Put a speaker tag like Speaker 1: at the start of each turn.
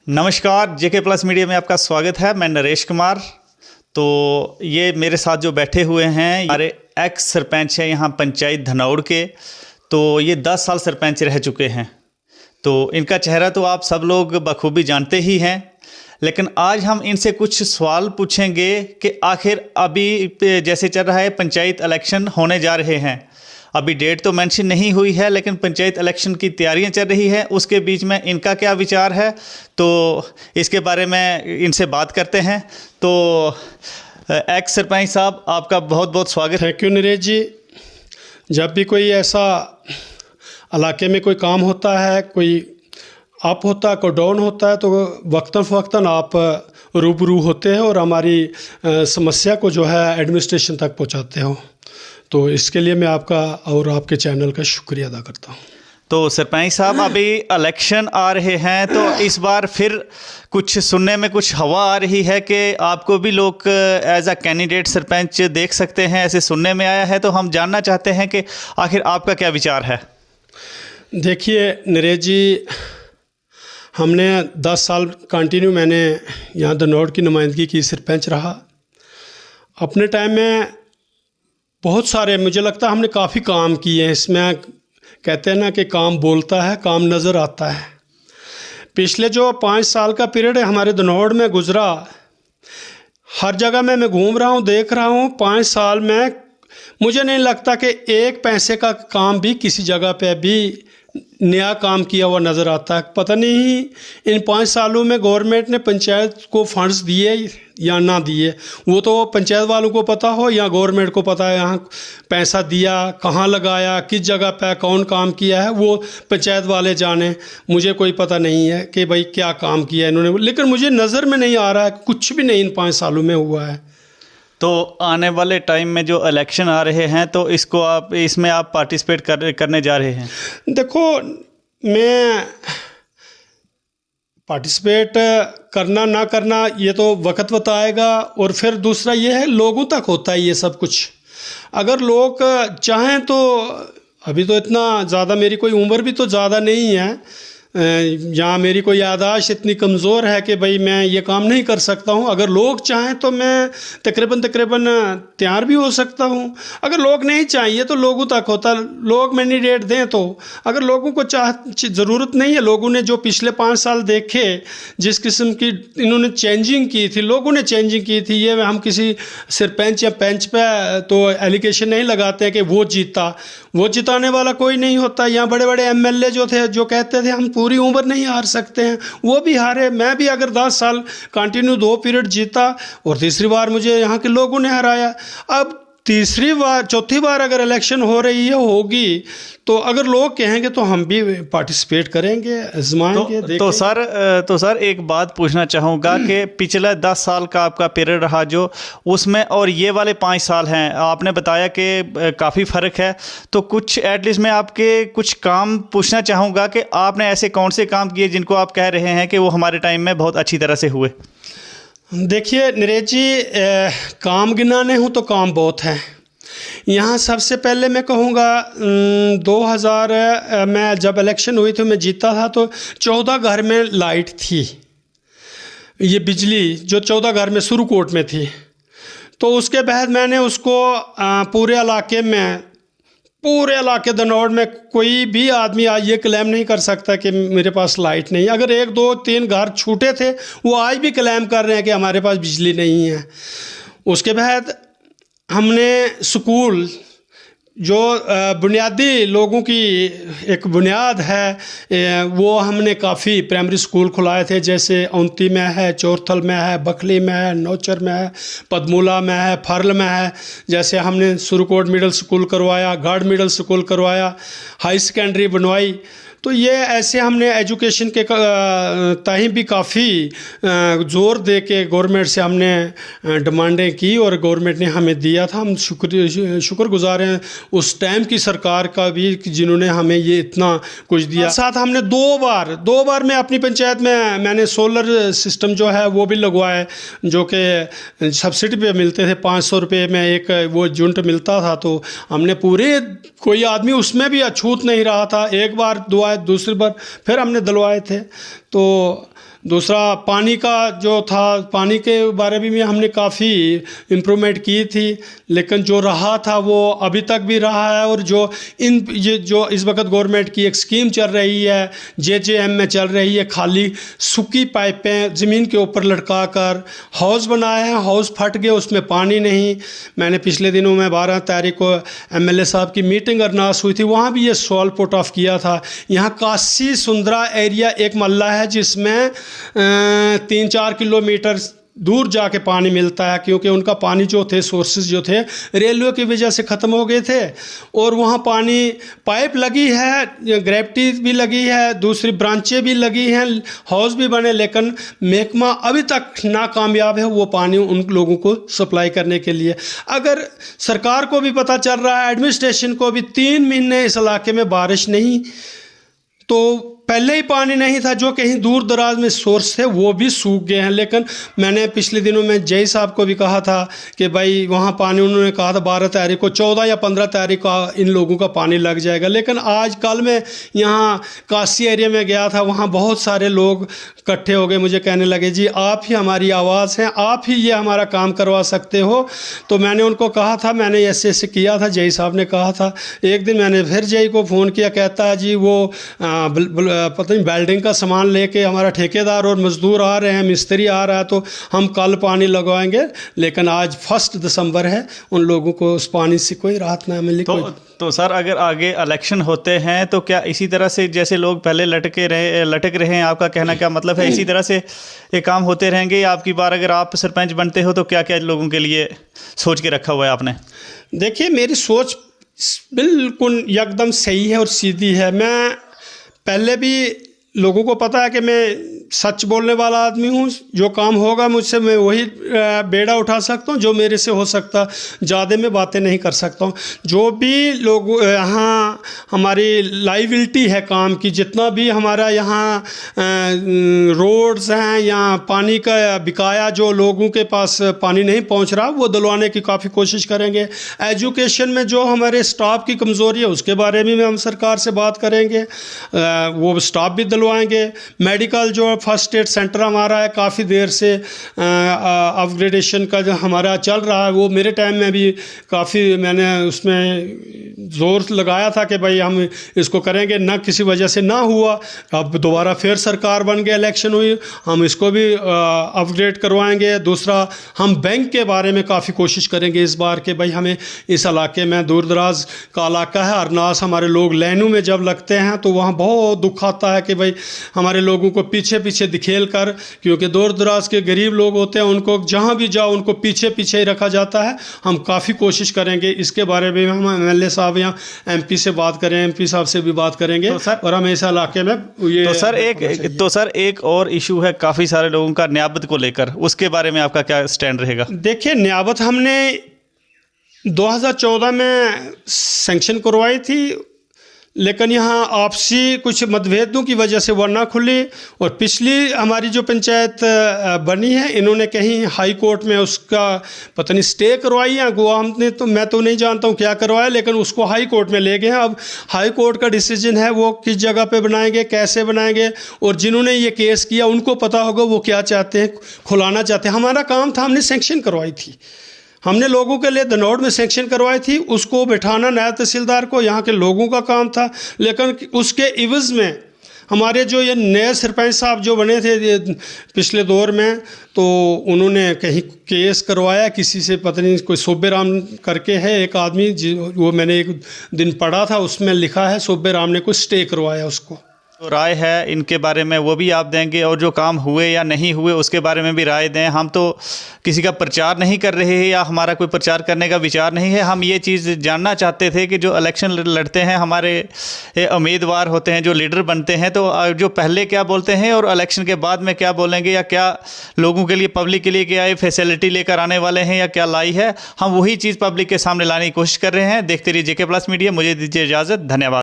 Speaker 1: नमस्कार, जेके plus media में आपका स्वागत है। मैं नरेश कुमार। तो ये मेरे साथ जो बैठे हुए हैं हमारे एक्स सरपंच हैं यहाँ पंचायत धनौड़ के। तो ये 10 साल सरपंच रह चुके हैं। तो इनका चेहरा तो आप सब लोग बखूबी जानते ही हैं, लेकिन आज हम इनसे कुछ सवाल पूछेंगे कि आखिर अभी जैसे चल रहा है पंचायत इलेक्शन होने जा रहे हैं। अभी डेट तो मेंशन नहीं हुई है, लेकिन पंचायत इलेक्शन की तैयारियां चल रही है। उसके बीच में इनका क्या विचार है, तो इसके बारे में इनसे बात करते हैं। तो एक्स सरपंच साहब, आपका बहुत बहुत स्वागत है।
Speaker 2: थैंक यू नरेश जी। जब भी कोई ऐसा इलाके में कोई काम होता है, कोई अप होता है, कोई डाउन होता है, तो वक्तन फ़वक्तन आप रूबरू होते हैं और हमारी समस्या को जो है एडमिनिस्ट्रेशन तक पहुंचाते हो। तो इसके लिए मैं आपका और आपके चैनल का शुक्रिया अदा करता हूं।
Speaker 1: तो सरपंच साहब, अभी इलेक्शन आ रहे हैं, तो इस बार फिर कुछ सुनने में कुछ हवा आ रही है कि आपको भी लोग एज अ कैंडिडेट सरपंच देख सकते हैं, ऐसे सुनने में आया है। तो हम जानना चाहते हैं कि आखिर आपका क्या विचार है।
Speaker 2: देखिए नरेश जी, हमने 10 साल कंटिन्यू मैंने यहाँ धनौड़ की नुमाइंदगी की, सरपंच रहा। अपने टाइम में बहुत सारे, मुझे लगता है हमने काफ़ी काम किए हैं। इसमें कहते हैं ना कि काम बोलता है, काम नज़र आता है। पिछले जो 5 साल का पीरियड हमारे धनौड़ में गुज़रा, हर जगह में मैं घूम रहा हूँ, देख रहा हूँ। 5 साल में मुझे नहीं लगता कि एक पैसे का काम भी किसी जगह पे भी नया काम किया हुआ नज़र आता है। पता नहीं इन 5 सालों में गवर्नमेंट ने पंचायत को फंड्स दिए या ना दिए, वो तो पंचायत वालों को पता हो या गवर्नमेंट को पता है। यहाँ पैसा दिया, कहाँ लगाया, किस जगह पे कौन काम किया है, वो पंचायत वाले जाने। मुझे कोई पता नहीं है कि भाई क्या काम किया इन्होंने, लेकिन मुझे नज़र में नहीं आ रहा है कुछ भी नहीं इन 5 सालों में हुआ है।
Speaker 1: तो आने वाले टाइम में जो इलेक्शन आ रहे हैं, तो इसमें आप पार्टिसिपेट करने जा रहे हैं।
Speaker 2: देखो, मैं पार्टिसिपेट करना ना करना ये तो वक्त बताएगा। और फिर दूसरा ये है, लोगों तक होता है ये सब कुछ। अगर लोग चाहें तो, अभी तो इतना ज़्यादा मेरी कोई उम्र भी तो ज़्यादा नहीं है, या मेरी कोई याददाश्त इतनी कमज़ोर है कि भाई मैं ये काम नहीं कर सकता हूँ। अगर लोग चाहें तो मैं तकरीबन तैयार भी हो सकता हूँ। अगर लोग नहीं चाहिए तो लोगों तक होता, लोग मैंडेट दें। तो अगर लोगों को ज़रूरत नहीं है, लोगों ने जो पिछले 5 साल देखे, जिस किस्म की इन्होंने चेंजिंग की थी, लोगों ने चेंजिंग की थी। ये हम किसी सरपंच या पंच पे तो एलिगेशन नहीं लगाते हैं कि वो जीता, वो जिताने वाला कोई नहीं होता। यहाँ बड़े बड़े MLA जो थे, जो कहते थे हम पूरी उम्र नहीं हार सकते हैं, वो भी हारे। मैं भी अगर 10 साल कंटिन्यू 2 पीरियड जीता और तीसरी बार मुझे यहाँ के लोगों ने हराया। अब तीसरी बार, चौथी बार अगर इलेक्शन हो रही है, होगी, तो अगर लोग कहेंगे तो हम भी पार्टिसिपेट करेंगे, आजमाएंगे।
Speaker 1: तो सर एक बात पूछना चाहूँगा कि पिछले 10 साल का आपका पीरियड रहा जो, उसमें और ये वाले 5 साल हैं, आपने बताया कि काफ़ी फ़र्क है। तो कुछ एटलीस्ट मैं आपके कुछ काम पूछना चाहूँगा कि आपने ऐसे कौन से काम किए जिनको आप कह रहे हैं कि वो हमारे टाइम में बहुत अच्छी तरह से हुए।
Speaker 2: देखिए नरेश जी, काम गिनाने हूँ तो काम बहुत हैं। यहाँ सबसे पहले मैं कहूँगा 2000 में जब इलेक्शन हुई थी, मैं जीता था, तो 14 घर में लाइट थी, ये बिजली जो 14 घर में सुरकोट में थी। तो उसके बाद मैंने उसको पूरे इलाके धनौड़ में कोई भी आदमी आज ये क्लेम नहीं कर सकता कि मेरे पास लाइट नहीं। अगर 1, 2, 3 घर छूटे थे, वो आज भी क्लेम कर रहे हैं कि हमारे पास बिजली नहीं है। उसके बाद हमने स्कूल, जो बुनियादी लोगों की एक बुनियाद है, वो हमने काफ़ी प्राइमरी स्कूल खुलाए थे। जैसे औंती में है, चोरथल में है, बखली में है, नौचर में है, पदमूला में है, फर्ल में है। जैसे हमने सुरकोट मिडिल स्कूल करवाया, गढ़ मिडिल स्कूल करवाया, हाई सेकेंडरी बनवाई। तो ये ऐसे हमने एजुकेशन के ताहीं भी काफ़ी ज़ोर दे के गवर्नमेंट से हमने डिमांडें की और गवर्नमेंट ने हमें दिया था। हम शुक्रगुजार हैं उस टाइम की सरकार का भी, जिन्होंने हमें ये इतना कुछ दिया। साथ हमने दो बार मैं अपनी पंचायत में मैंने सोलर सिस्टम जो है वो भी लगवाए, जो कि सब्सिडी पे मिलते थे। 500 रुपये में एक वो यूनिट मिलता था। तो हमने पूरे, कोई आदमी उसमें भी अछूत नहीं रहा था। एक बार दुआए, दूसरी बार फिर हमने दिलवाए थे। तो दूसरा पानी का जो था, पानी के बारे में भी हमने काफ़ी इम्प्रूवमेंट की थी, लेकिन जो रहा था वो अभी तक भी रहा है। और जो इस वक्त गवर्नमेंट की एक स्कीम चल रही है, JJM में चल रही है, खाली सूखी पाइपें ज़मीन के ऊपर लटका कर हाउस बनाए हैं, हाउस फट गए, उसमें पानी नहीं। मैंने पिछले दिनों में 12 तारीख को MLA साहब की मीटिंग अरनास हुई थी, वहाँ भी ये सवाल पुट ऑफ किया था। यहाँ काशी सुंदरा एरिया एक मल्ला है जिसमें 3-4 किलोमीटर दूर जाके पानी मिलता है, क्योंकि उनका पानी जो थे सोर्सेज जो थे रेलवे की वजह से ख़त्म हो गए थे। और वहाँ पानी पाइप लगी है, ग्रेविटी भी लगी है, दूसरी ब्रांचें भी लगी हैं, हाउस भी बने, लेकिन महकमा अभी तक नाकामयाब है वो पानी उन लोगों को सप्लाई करने के लिए। अगर सरकार को भी पता चल रहा है, एडमिनिस्ट्रेशन को भी, 3 महीने इस इलाके में बारिश नहीं, तो पहले ही पानी नहीं था, जो कहीं दूर दराज में सोर्स थे वो भी सूख गए हैं। लेकिन मैंने पिछले दिनों में जय साहब को भी कहा था कि भाई वहाँ पानी, उन्होंने कहा था 12 तारीख को, 14 या 15 तारीख को इन लोगों का पानी लग जाएगा। लेकिन आज कल मैं यहाँ काशी एरिया में गया था, वहाँ बहुत सारे लोग इकट्ठे हो गए, मुझे कहने लगे जी आप ही हमारी आवाज़ हैं, आप ही ये हमारा काम करवा सकते हो। तो मैंने उनको कहा था, मैंने ऐसे किया था, जय साहब ने कहा था। एक दिन मैंने फिर जय को फ़ोन किया, कहता है जी वो पता नहीं वेल्डिंग का सामान लेके हमारा ठेकेदार और मज़दूर आ रहे हैं, मिस्त्री आ रहा है, तो हम कल पानी लगवाएंगे। लेकिन आज 1 दिसंबर है, उन लोगों को उस पानी से कोई राहत ना मिली।
Speaker 1: तो सर अगर आगे इलेक्शन होते हैं तो क्या इसी तरह से जैसे लोग पहले लटक रहे हैं, आपका कहना क्या मतलब है, इसी तरह से ये काम होते रहेंगे? या आपकी बार अगर आप सरपंच बनते हो तो क्या क्या लोगों के लिए सोच के रखा हुआ है आपने?
Speaker 2: देखिए मेरी सोच बिल्कुल एकदम सही है और सीधी है। मैं पहले भी लोगों को पता है कि मैं सच बोलने वाला आदमी हूँ, जो काम होगा मुझसे मैं वही बेड़ा उठा सकता हूँ, जो मेरे से हो सकता, ज़्यादा मैं बातें नहीं कर सकता हूँ। जो भी लोग यहाँ हमारी लाइबिलिटी है काम की, जितना भी हमारा यहाँ रोड्स हैं या पानी का बिकाया, जो लोगों के पास पानी नहीं पहुँच रहा, वो दिलवाने की काफ़ी कोशिश करेंगे। एजुकेशन में जो हमारे स्टाफ की कमज़ोरी है उसके बारे में हम सरकार से बात करेंगे, वो स्टाफ भी दिलवाएंगे। मेडिकल जो फर्स्ट एड सेंटर हमारा है, काफ़ी देर से अपग्रेडेशन का जो हमारा चल रहा है, वो मेरे टाइम में भी काफ़ी मैंने उसमें ज़ोर लगाया था कि भाई हम इसको करेंगे, ना किसी वजह से ना हुआ। अब दोबारा फिर सरकार बन गई, इलेक्शन हुई, हम इसको भी अपग्रेड करवाएंगे। दूसरा, हम बैंक के बारे में काफ़ी कोशिश करेंगे इस बार के भाई हमें इस इलाके में, दूर दराज का इलाका है अरनास, हमारे लोग लाइनों में जब लगते हैं तो वहाँ बहुत दुख आता है कि भाई हमारे लोगों को पीछे पीछे दिखेल कर, क्योंकि दूर दराज के गरीब लोग होते हैं, उनको जहाँ भी जाओ उनको पीछे पीछे ही रखा जाता है। हम काफ़ी कोशिश करेंगे इसके बारे में, हम MLA साहब या MP से बात करें, MP साहब से भी बात करेंगे तो सर, और हम इस इलाके में ये
Speaker 1: तो सर एक और इशू है काफ़ी सारे लोगों का नियाबत को लेकर, उसके बारे में आपका क्या स्टैंड रहेगा?
Speaker 2: देखिए नियाबत हमने 2014 में सैंक्शन करवाई थी, लेकिन यहाँ आपसी कुछ मतभेदों की वजह से वह ना खुली। और पिछली हमारी जो पंचायत बनी है, इन्होंने कहीं हाई कोर्ट में उसका पता नहीं स्टे करवाई है, गोवा हमने तो मैं तो नहीं जानता हूँ क्या करवाया, लेकिन उसको हाई कोर्ट में ले गए हैं। अब हाई कोर्ट का डिसीजन है वो किस जगह पे बनाएंगे, कैसे बनाएंगे, और जिन्होंने ये केस किया उनको पता होगा वो क्या चाहते हैं, खुलाना चाहते हैं। हमारा काम था, हमने सैंक्शन करवाई थी, हमने लोगों के लिए धनौड़ में सैंक्शन करवाई थी, उसको बिठाना नायब तहसीलदार को यहाँ के लोगों का काम था। लेकिन उसके इवज़ में हमारे जो ये नए सरपंच साहब जो बने थे पिछले दौर में, तो उन्होंने कहीं केस करवाया किसी से, पता नहीं कोई सोबे राम करके है एक आदमी, वो मैंने एक दिन पढ़ा था, उसमें लिखा है सोबे राम ने कोई स्टे करवाया उसको।
Speaker 1: तो राय है इनके बारे में वो भी आप देंगे, और जो काम हुए या नहीं हुए उसके बारे में भी राय दें। हम तो किसी का प्रचार नहीं कर रहे हैं या हमारा कोई प्रचार करने का विचार नहीं है, हम ये चीज़ जानना चाहते थे कि जो इलेक्शन लड़ते हैं हमारे उम्मीदवार होते हैं, जो लीडर बनते हैं, तो जो पहले क्या बोलते हैं और इलेक्शन के बाद में क्या बोलेंगे, या क्या लोगों के लिए, पब्लिक के लिए क्या फैसिलिटी लेकर आने वाले हैं या क्या लाई है, हम वही चीज़ पब्लिक के सामने लाने की कोशिश कर रहे हैं। देखते रहिए JK+ मीडिया। मुझे दीजिए इजाज़त, धन्यवाद।